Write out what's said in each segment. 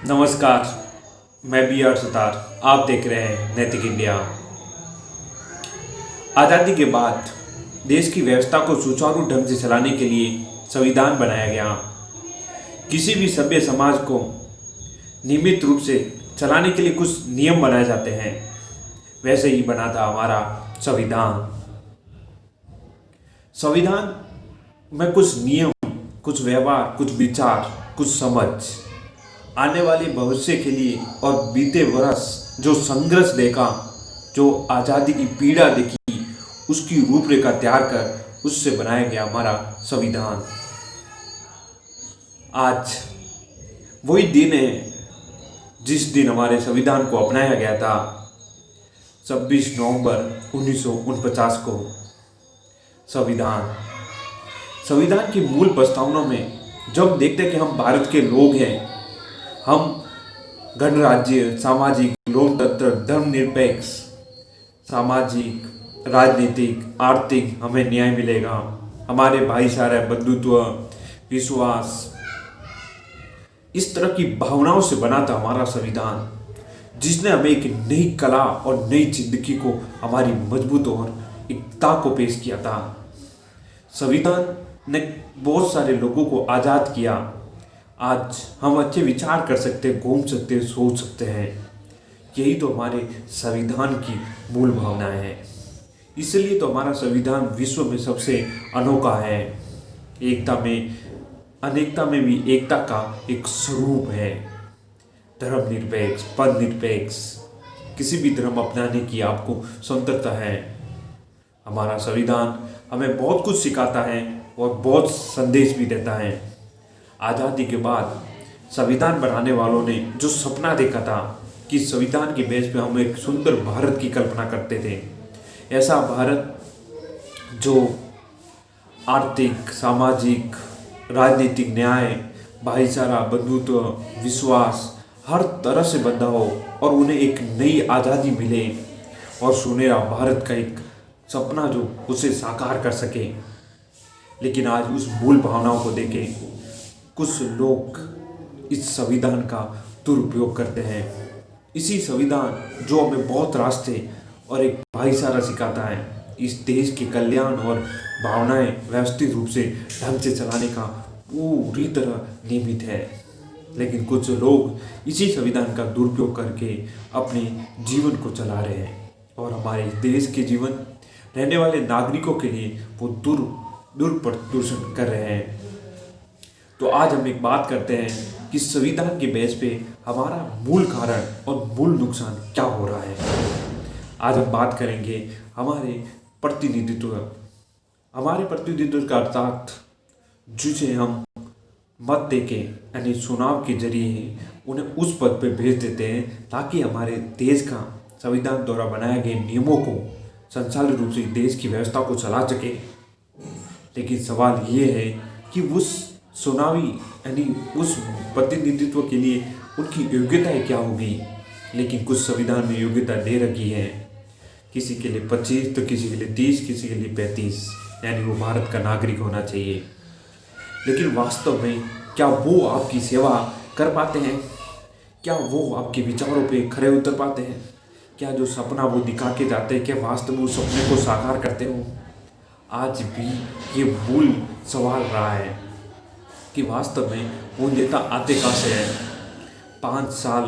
नमस्कार। मैं B are Sutar. आप देख रहे हैं नैतिक इंडिया। आज़ादी के बाद देश की व्यवस्था को सुचारू ढंग से चलाने के लिए संविधान बनाया गया। किसी भी सभ्य समाज को नियमित रूप से चलाने के लिए कुछ नियम बनाए जाते हैं, वैसे ही बना था हमारा संविधान। संविधान में कुछ नियम, कुछ व्यवहार, कुछ विचार, कुछ समझ, आने वाले भविष्य के लिए और बीते वर्ष जो संघर्ष देखा, जो आज़ादी की पीड़ा देखी, उसकी रूपरेखा तैयार कर उससे बनाया गया हमारा संविधान। आज वही दिन है जिस दिन हमारे संविधान को अपनाया गया था, 26 नवंबर 1949 को। संविधान संविधान की मूल प्रस्तावना में जब देखते हैं कि हम भारत के लोग हैं, हम गणराज्य, सामाजिक, लोकतंत्र, धर्मनिरपेक्ष, सामाजिक, राजनीतिक, आर्थिक हमें न्याय मिलेगा, हमारे भाईचारा, बंधुत्व, विश्वास, इस तरह की भावनाओं से बना था हमारा संविधान, जिसने हमें एक नई कला और नई जिंदगी को, हमारी मजबूत और एकता को पेश किया था। संविधान ने बहुत सारे लोगों को आज़ाद किया। आज हम अच्छे विचार कर सकते हैं, घूम सकते हैं, सोच सकते हैं। यही तो हमारे संविधान की मूल भावनाएं हैं। इसलिए तो हमारा संविधान विश्व में सबसे अनोखा है। एकता में, अनेकता में भी एकता का एक स्वरूप है। धर्मनिरपेक्ष, पद निरपेक्ष, किसी भी धर्म अपनाने की आपको स्वतंत्रता है। हमारा संविधान हमें बहुत कुछ सिखाता है और बहुत संदेश भी देता है। आज़ादी के बाद संविधान बनाने वालों ने जो सपना देखा था कि संविधान के बेस पे हम एक सुंदर भारत की कल्पना करते थे, ऐसा भारत जो आर्थिक, सामाजिक, राजनीतिक न्याय, भाईचारा, बंधुत्व, विश्वास हर तरह से बंधा हो और उन्हें एक नई आज़ादी मिले और सुनहरा भारत का एक सपना जो उसे साकार कर सके। लेकिन आज उस मूल भावनाओं को देके कुछ लोग इस संविधान का दुरुपयोग करते हैं। इसी संविधान जो हमें बहुत रास्ते और एक भाईचारा सिखाता है, इस देश के कल्याण और भावनाएं व्यवस्थित रूप से ढंग से चलाने का पूरी तरह नियमित है। लेकिन कुछ लोग इसी संविधान का दुरुपयोग करके अपने जीवन को चला रहे हैं और हमारे देश के जीवन रहने वाले नागरिकों के लिए वो दुर्प्रदूषण कर रहे हैं। तो आज हम एक बात करते हैं कि संविधान के बेस पे हमारा मूल कारण और मूल नुकसान क्या हो रहा है। आज हम बात करेंगे हमारे प्रतिनिधित्व का अर्थात जिसे हम मत देके यानी चुनाव के जरिए उन्हें उस पद पे भेज देते हैं ताकि हमारे देश का संविधान द्वारा बनाए गए नियमों को संचालित रूप से देश की व्यवस्था को चला सके। लेकिन सवाल ये है कि उस चुनावी यानी उस प्रतिनिधित्व के लिए उनकी योग्यताएं क्या होगी। लेकिन कुछ संविधान में योग्यता दे रखी है, किसी के लिए 25 तो किसी के लिए 30, किसी के लिए 35, यानी वो भारत का नागरिक होना चाहिए। लेकिन वास्तव में क्या वो आपकी सेवा कर पाते हैं? क्या वो आपके विचारों पे खरे उतर पाते हैं? क्या जो सपना वो दिखा के जाते हैं, क्या वास्तव में उस सपने को साकार करते हो? आज भी ये मूल सवाल रहा है कि वास्तव में वो नेता आते कहाँ से हैं। 5 साल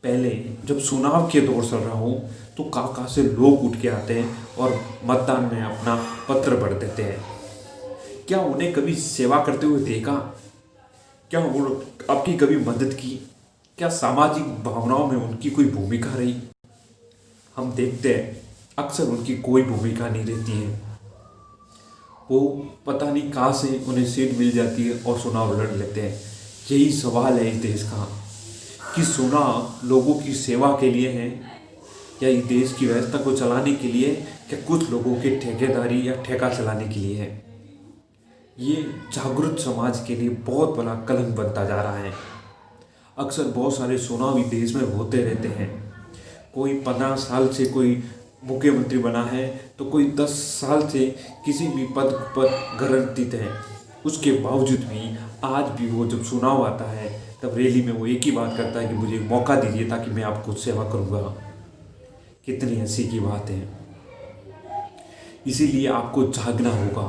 पहले जब चुनाव के दौर चल रहा हो तो कहाँ से लोग उठ के आते हैं और मतदान में अपना पत्र भर देते हैं। क्या उन्हें कभी सेवा करते हुए देखा? क्या वो आपकी कभी मदद की? क्या सामाजिक भावनाओं में उनकी कोई भूमिका रही? हम देखते हैं अक्सर उनकी कोई भूमिका नहीं रहती है। वो पता नहीं कहाँ से उन्हें सीट मिल जाती है और चुनाव लड़ लेते हैं। यही सवाल है इस देश का कि चुनाव लोगों की सेवा के लिए है या इस देश की व्यवस्था को चलाने के लिए, क्या कुछ लोगों के ठेकेदारी या ठेका चलाने के लिए है। ये जागरूक समाज के लिए बहुत बड़ा कलंक बनता जा रहा है। अक्सर बहुत सारे चुनाव इस देश में होते रहते हैं। कोई 15 साल से कोई मुख्यमंत्री बना है तो कोई 10 साल से किसी भी पद पर गारंटित है। उसके बावजूद भी आज भी वो जब चुनाव आता है तब रैली में वो एक ही बात करता है कि मुझे एक मौका दीजिए ताकि मैं आपको सेवा करूँगा। कितनी हंसी की बात है। इसीलिए आपको जागना होगा,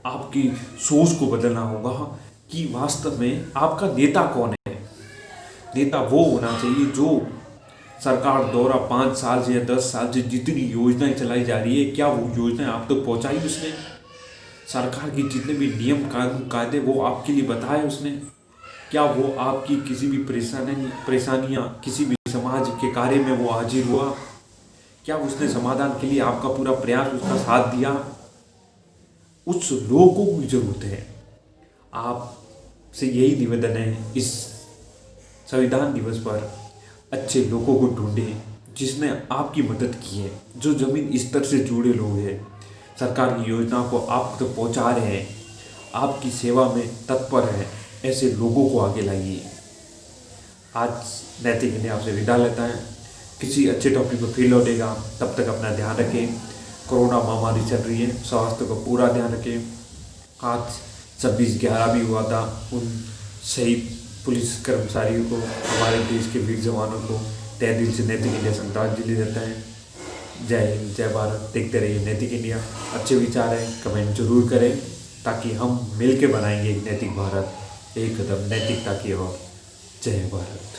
आपकी सोच को बदलना होगा कि वास्तव में आपका नेता कौन है। नेता वो होना चाहिए जो सरकार द्वारा 5 साल से या 10 साल से जितनी योजनाएं चलाई जा रही है, क्या वो योजनाएं आप तक पहुंचाई उसने? सरकार की जितने भी नियम कानून कायदे वो आपके लिए बताए उसने? क्या वो आपकी किसी भी परेशानियां किसी भी समाज के कार्य में वो हाजिर हुआ? क्या उसने समाधान के लिए आपका पूरा प्रयास उसका साथ दिया? उस लोगों की जरूरत है। आपसे यही निवेदन है, इस संविधान दिवस पर अच्छे लोगों को ढूंढें जिसने आपकी मदद की है, जो जमीन स्तर से जुड़े लोग हैं, सरकार की योजना को आप तक पहुंचा रहे हैं, आपकी सेवा में तत्पर है, ऐसे लोगों को आगे लाइए। आज नैतिक इंडिया आपसे विदा लेता है। किसी अच्छे टॉपिक पर फिर लौटेगा, तब तक अपना ध्यान रखें। कोरोना महामारी चल रही है, स्वास्थ्य का पूरा ध्यान रखें। आज 26/11 भी हुआ था। उन शहीद पुलिस कर्मचारियों को, हमारे देश के वीर जवानों को तहे दिल से नैतिक इंडिया श्रद्धांजलि देता है। जय हिंद, जय भारत। देखते रहिए नैतिक इंडिया। अच्छे विचार हैं, कमेंट जरूर करें ताकि हम मिलकर बनाएंगे एक नैतिक भारत, एक कदम नैतिकता की ओर। जय भारत।